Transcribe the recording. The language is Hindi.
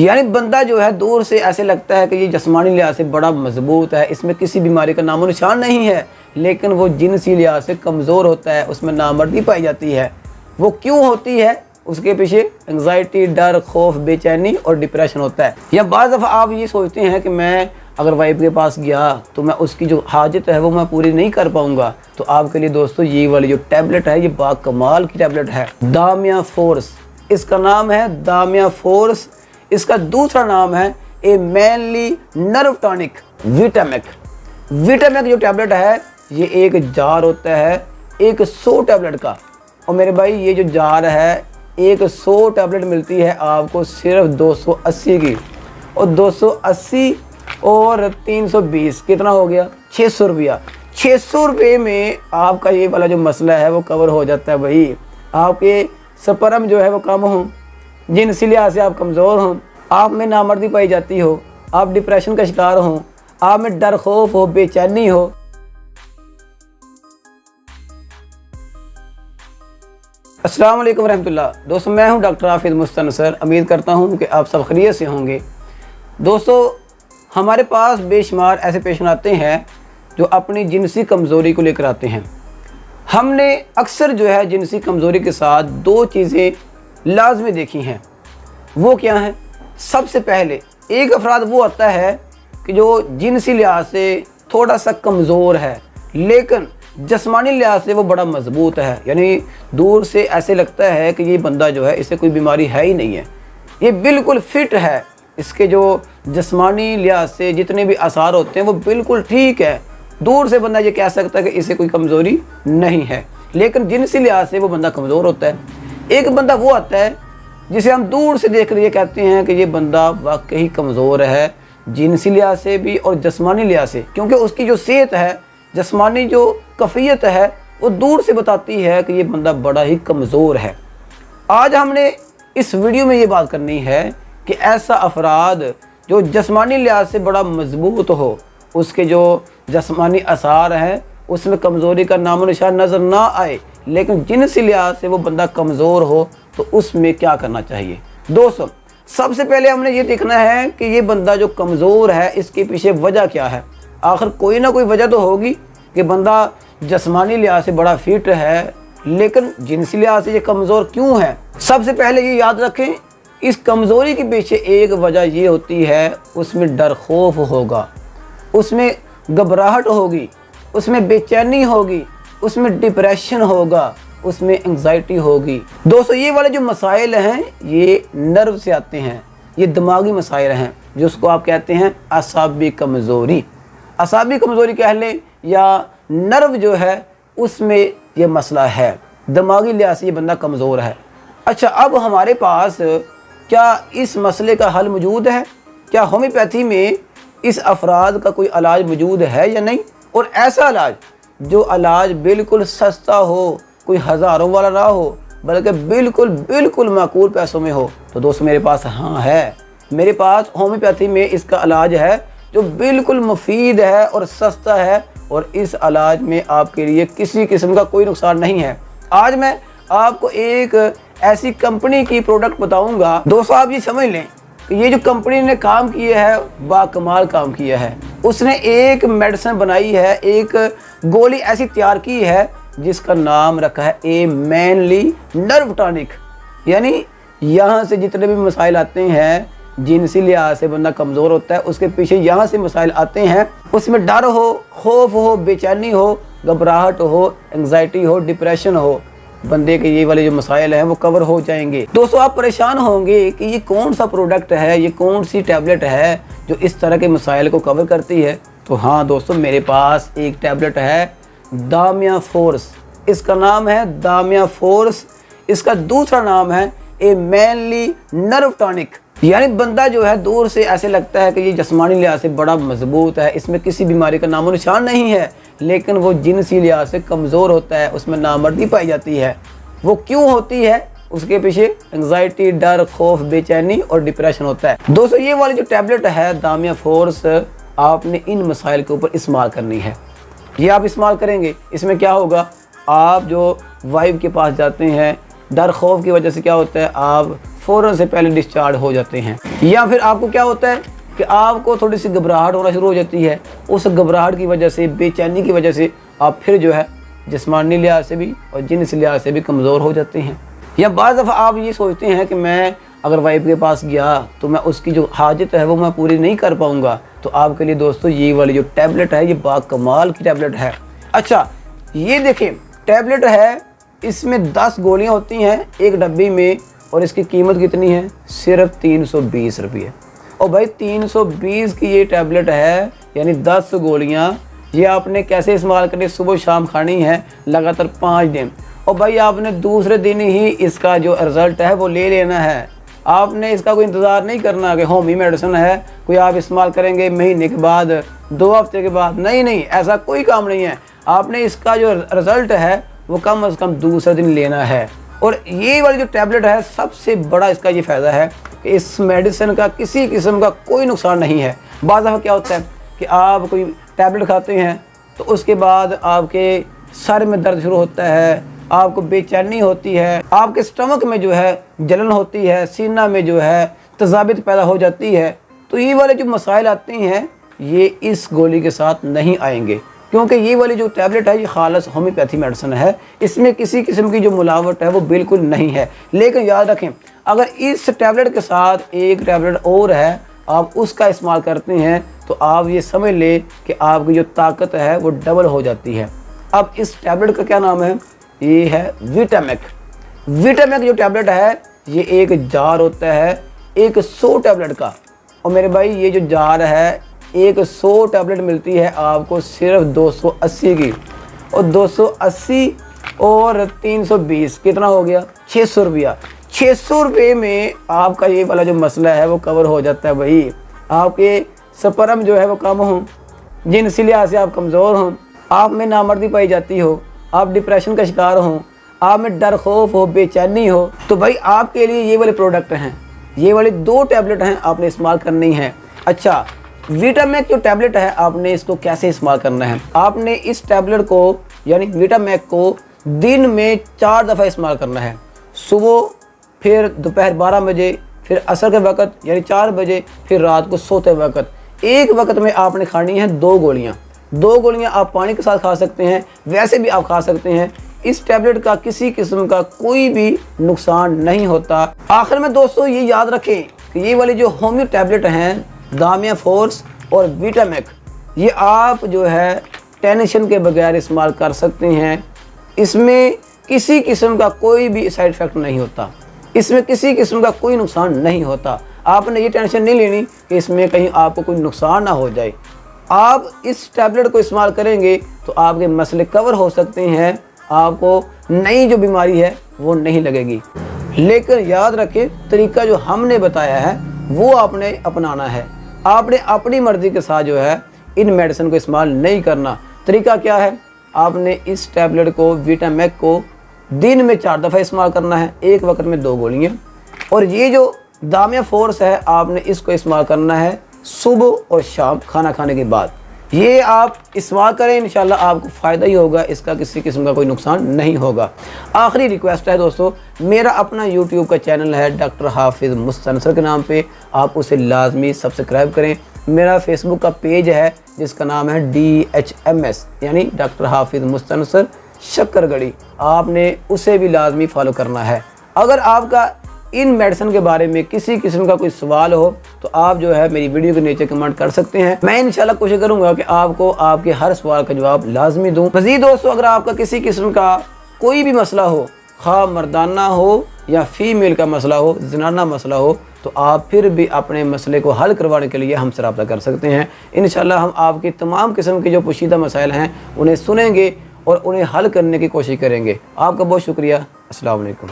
यानी बंदा जो है दूर से ऐसे लगता है कि ये जिस्मानी लिहाज से बड़ा मजबूत है, इसमें किसी बीमारी का नामो निशान नहीं है, लेकिन वो जिनसी लिहाज से कमज़ोर होता है, उसमें नामर्दी पाई जाती है। वो क्यों होती है? उसके पीछे एंग्जाइटी, डर, खौफ, बेचैनी और डिप्रेशन होता है। या बाज़ दफ़ा आप ये सोचते हैं कि मैं अगर वाइफ के पास गया तो मैं उसकी जो हाजत है वो मैं पूरी नहीं कर पाऊंगा। तो आपके लिए दोस्तों ये वाली जो टैबलेट है ये बाकमाल की टैबलेट है, दामिया फोर्स। इसका नाम है दामिया फोर्स। इसका दूसरा नाम है ए मैनली नर्व टॉनिक विटामिक। विटामिक जो टैबलेट है ये एक जार होता है 100 टैबलेट का। और मेरे भाई ये जो जार है 100 टैबलेट मिलती है आपको सिर्फ 280 की। और 280 और 320 कितना हो गया? 600 रुपया। 600 रुपये में आपका ये वाला जो मसला है वो कवर हो जाता है भाई। आपके स्पर्म जो है वो कम हो, जिनसी लिहाज से आप कमज़ोर हों, आप में नामर्दी पाई जाती हो, आप डिप्रेशन का शिकार हों, आप में डर, खौफ हो, बेचैनी हो। अस्सलाम वालेकुम रहमतुल्लाह। दोस्तों मैं हूं डॉक्टर हाफिज़ मुस्तनसर। उम्मीद करता हूं कि आप सब खैरियत से होंगे। दोस्तों हमारे पास बेशुमार ऐसे पेशेंट आते हैं जो अपनी जिनसी कमज़ोरी को लेकर आते हैं। हमने अक्सर जो है जिनसी कमज़ोरी के साथ 2 चीज़ें लाजमी देखी हैं। वो क्या हैं? सबसे पहले एक अफराद वो आता है कि जो जिनसी लिहाज से थोड़ा सा कमज़ोर है लेकिन जिस्मानी लिहाज से वो बड़ा मजबूत है। यानी दूर से ऐसे लगता है कि ये बंदा जो है इसे कोई बीमारी है ही नहीं है, ये बिल्कुल फिट है, इसके जो जिस्मानी लिहाज से जितने भी आसार होते हैं वो बिल्कुल ठीक है। दूर से बंदा ये कह सकता है कि इसे कोई कमज़ोरी नहीं है, लेकिन जिनसी लिहाज से वो बंदा कमज़ोर होता है। एक बंदा वो आता है जिसे हम दूर से देख कर ये कहते हैं कि ये बंदा वाकई कमज़ोर है, जिनसी लिहाज से भी और जिस्मानी लिहाज से, क्योंकि उसकी जो सेहत है, जिस्मानी जो कैफियत है वो दूर से बताती है कि ये बंदा बड़ा ही कमज़ोर है। आज हमने इस वीडियो में ये बात करनी है कि ऐसा अफराद जो जिस्मानी लिहाज से बड़ा मजबूत हो, उसके जो जिस्मानी आसार हैं उसमें कमज़ोरी का नामो निशान नज़र ना आए, लेकिन जिनसी लिहाज से वो बंदा कमज़ोर हो, तो उसमें क्या करना चाहिए। दोस्तों सबसे पहले हमने ये देखना है कि ये बंदा जो कमज़ोर है इसके पीछे वजह क्या है। आखिर कोई ना कोई वजह तो होगी कि बंदा जिस्मानी लिहाज से बड़ा फिट है लेकिन जिनसी लिहाज से ये कमज़ोर क्यों है। सबसे पहले ये याद रखें, इस कमज़ोरी के पीछे एक वजह ये होती है उसमें डर, खौफ होगा, उसमें घबराहट होगी, उसमें बेचैनी होगी, उसमें डिप्रेशन होगा, उसमें एंग्जाइटी होगी। दोस्तों ये वाले जो मसाइल हैं ये नर्व से आते हैं, ये दिमागी मसाइल हैं जिसको आप कहते हैं असाबी कमज़ोरी। असाबी कमज़ोरी कह लें या नर्व जो है उसमें ये मसला है, दिमागी लिहाज से ये बंदा कमज़ोर है। अच्छा, अब हमारे पास क्या इस मसले का हल मौजूद है? क्या होम्योपैथी में इस अफराद का कोई इलाज मौजूद है या नहीं? और ऐसा इलाज जो इलाज बिल्कुल सस्ता हो, कोई हज़ारों वाला ना हो, बल्कि बिल्कुल बिल्कुल माकूल पैसों में हो, तो दोस्तों मेरे पास हाँ है। मेरे पास होम्योपैथी में इसका इलाज है जो बिल्कुल मुफीद है और सस्ता है, और इस इलाज में आपके लिए किसी किस्म का कोई नुकसान नहीं है। आज मैं आपको एक ऐसी कंपनी की प्रोडक्ट बताऊंगा। दोस्तों आप ये समझ लें कि ये जो कंपनी ने काम किया है बाकमाल काम किया है। उसने एक मेडिसिन बनाई है, एक गोली ऐसी तैयार की है जिसका नाम रखा है ए मैनली नर्व टॉनिक। यानी यहाँ से जितने भी मसाइल आते हैं, जिनसी लिहाज से बंदा कमज़ोर होता है, उसके पीछे यहाँ से मसाइल आते हैं, उसमें डर हो, खौफ हो, बेचैनी हो, घबराहट हो, एंग्जाइटी हो, डिप्रेशन हो, बंदे के ये वाले जो मसाइल हैं वो कवर हो जाएंगे। दोस्तों आप परेशान होंगे कि ये कौन सा प्रोडक्ट है, ये कौन सी टैबलेट है जो इस तरह के मसाइल को कवर करती है। तो हाँ दोस्तों, मेरे पास एक टैबलेट है दामिया फोर्स। इसका नाम है दामिया फोर्स। इसका दूसरा नाम है ए मैनली नर्व टॉनिक। यानी बंदा जो है दूर से ऐसे लगता है कि ये जिस्मानी लिहाज से बड़ा मजबूत है, इसमें किसी बीमारी का नामो निशान नहीं है, लेकिन वो जिनसी लिहाज से कमज़ोर होता है, उसमें नामर्दी पाई जाती है। वो क्यों होती है? उसके पीछे एंग्जाइटी, डर, खौफ, बेचैनी और डिप्रेशन होता है। दोस्तों ये वाली जो टैबलेट है दामिया फोर्स, आपने इन मसाइल के ऊपर इस्तेमाल करनी है। ये आप इस्तेमाल करेंगे, इसमें क्या होगा, आप जो वाइफ के पास जाते हैं, डर खौफ की वजह से क्या होता है, आप फ़ौरन से पहले डिस्चार्ज हो जाते हैं। या फिर आपको क्या होता है कि आपको थोड़ी सी घबराहट होना शुरू हो जाती है, उस घबराहट की वजह से, बेचैनी की वजह से आप फिर जो है जिस्मानी लिहाज से भी और जिन्सी लिहाज से भी कमज़ोर हो जाते हैं। या बाज़ दफ़ा आप ये सोचते हैं कि मैं अगर वाइफ के पास गया तो मैं उसकी जो हाजत है वो मैं पूरी नहीं कर पाऊँगा। तो आपके लिए दोस्तों ये वाली जो टैबलेट है ये बाकमाल की टैबलेट है। अच्छा ये देखिए टैबलेट है, इसमें 10 गोलियाँ होती हैं एक डब्बी में और इसकी कीमत कितनी है? सिर्फ 320 रुपये। और भाई 320 की ये टैबलेट है, यानी 10 गोलियाँ। ये आपने कैसे इस्तेमाल करनी, सुबह शाम खानी है लगातार 5 दिन। और भाई आपने दूसरे दिन ही इसका जो रिज़ल्ट है वो ले लेना है। आपने इसका कोई इंतज़ार नहीं करना कि होमी मेडिसिन है कोई आप इस्तेमाल करेंगे महीने के बाद, 2 हफ्ते के बाद। नहीं, ऐसा कोई काम नहीं है। आपने इसका जो रिज़ल्ट है वो कम से कम दूसरे दिन लेना है। और ये वाली जो टैबलेट है सबसे बड़ा इसका ये फ़ायदा है कि इस मेडिसिन का किसी किस्म का कोई नुकसान नहीं है। बाज़ दफ़ा क्या होता है कि आप कोई टैबलेट खाते हैं तो उसके बाद आपके सर में दर्द शुरू होता है, आपको बेचैनी होती है, आपके स्टमक में जो है जलन होती है, सीना में जो है तज़ाबित पैदा हो जाती है। तो ये वाले जो मसाइल आते हैं ये इस गोली के साथ नहीं आएंगे, क्योंकि ये वाली जो टैबलेट है ये खालस होम्योपैथी मेडिसिन है। इसमें किसी किस्म की जो मिलावट है वो बिल्कुल नहीं है। लेकिन याद रखें अगर इस टैबलेट के साथ एक टैबलेट और है आप उसका इस्तेमाल करते हैं तो आप ये समझ लें कि आपकी जो ताकत है वो डबल हो जाती है। अब इस टैबलेट का क्या नाम है? ये है विटामेक। विटामेक जो टैबलेट है ये एक जार होता है 100 टैबलेट का। और मेरे भाई ये जो जार है 100 टैबलेट मिलती है आपको सिर्फ 280 की। और 280 और 320 कितना हो गया? 600 रुपया। 600 रुपये में आपका ये वाला जो मसला है वो कवर हो जाता है। भाई आपके स्पर्म जो है वो कम हो, जिनसी लिहाज से आप कमज़ोर हों, आप में नामर्दी पाई जाती हो, आप डिप्रेशन का शिकार हों, आप में डर खौफ हो, बेचैनी हो, तो भाई आपके लिए ये वाले प्रोडक्ट हैं। ये वाली 2 टैबलेट हैं आपने इस्तेमाल करनी है। अच्छा विटामेक जो टैबलेट है आपने इसको कैसे इस्तेमाल करना है? आपने इस टैबलेट को यानी विटामेक को दिन में 4 दफ़ा इस्तेमाल करना है। सुबह, फिर दोपहर 12 बजे, फिर असर के वक़्त यानी 4 बजे, फिर रात को सोते वक़्त। एक वक़्त में आपने खानी है 2 गोलियाँ। 2 गोलियाँ आप पानी के साथ खा सकते हैं, वैसे भी आप खा सकते हैं। इस टैबलेट का किसी किस्म का कोई भी नुकसान नहीं होता। आखिर में दोस्तों ये याद रखें कि ये वाली जो होम्यो टैबलेट हैं दामिया फोर्स और विटामेक, ये आप जो है टेंशन के बगैर इस्तेमाल कर सकते हैं। इसमें किसी किस्म का कोई भी साइड इफ़ेक्ट नहीं होता, इसमें किसी किस्म का कोई नुकसान नहीं होता। आपने ये टेंशन नहीं लेनी कि इसमें कहीं आपको कोई नुकसान ना हो जाए। आप इस टैबलेट को इस्तेमाल करेंगे तो आपके मसले कवर हो सकते हैं, आपको नई जो बीमारी है वो नहीं लगेगी। लेकिन याद रखें तरीका जो हमने बताया है वो आपने अपनाना है। आपने अपनी मर्ज़ी के साथ जो है इन मेडिसिन को इस्तेमाल नहीं करना। तरीका क्या है? आपने इस टैबलेट को विटामेक को दिन में 4 दफ़ा इस्तेमाल करना है, एक वक्त में 2 गोलियाँ। और ये जो दामिया फोर्स है आपने इसको इस्तेमाल करना है सुबह और शाम खाना खाने के बाद। ये आप इस्तेमाल करें, इंशाल्लाह आपको फ़ायदा ही होगा, इसका किसी किस्म का कोई नुकसान नहीं होगा। आखिरी रिक्वेस्ट है दोस्तों, मेरा अपना यूट्यूब का चैनल है डॉक्टर हाफिज़ मुस्तनसर के नाम पे, आप उसे लाजमी सब्सक्राइब करें। मेरा फेसबुक का पेज है जिसका नाम है DHMS यानी डॉक्टर हाफिज़ मुस्तनसर शक्करगढ़ी, आपने उसे भी लाजमी फॉलो करना है। अगर आपका इन मेडिसिन के बारे में किसी किस्म का कोई सवाल हो तो आप जो है मेरी वीडियो के नीचे कमेंट कर सकते हैं। मैं इंशाल्लाह कोशिश करूंगा कि आपको आपके हर सवाल का जवाब लाजमी दूं। मज़ीद दोस्तों अगर आपका किसी किस्म का कोई भी मसला हो, खा मर्दाना हो या फीमेल का मसला हो, जनाना मसला हो, तो आप फिर भी अपने मसले को हल करवाने के लिए हमसे रब्ता कर सकते हैं। इंशाल्लाह हम आपकी तमाम किस्म के जो पोशीदा मसाइल हैं उन्हें सुनेंगे और उन्हें हल करने की कोशिश करेंगे। आपका बहुत शुक्रिया। अस्सलाम वालेकुम।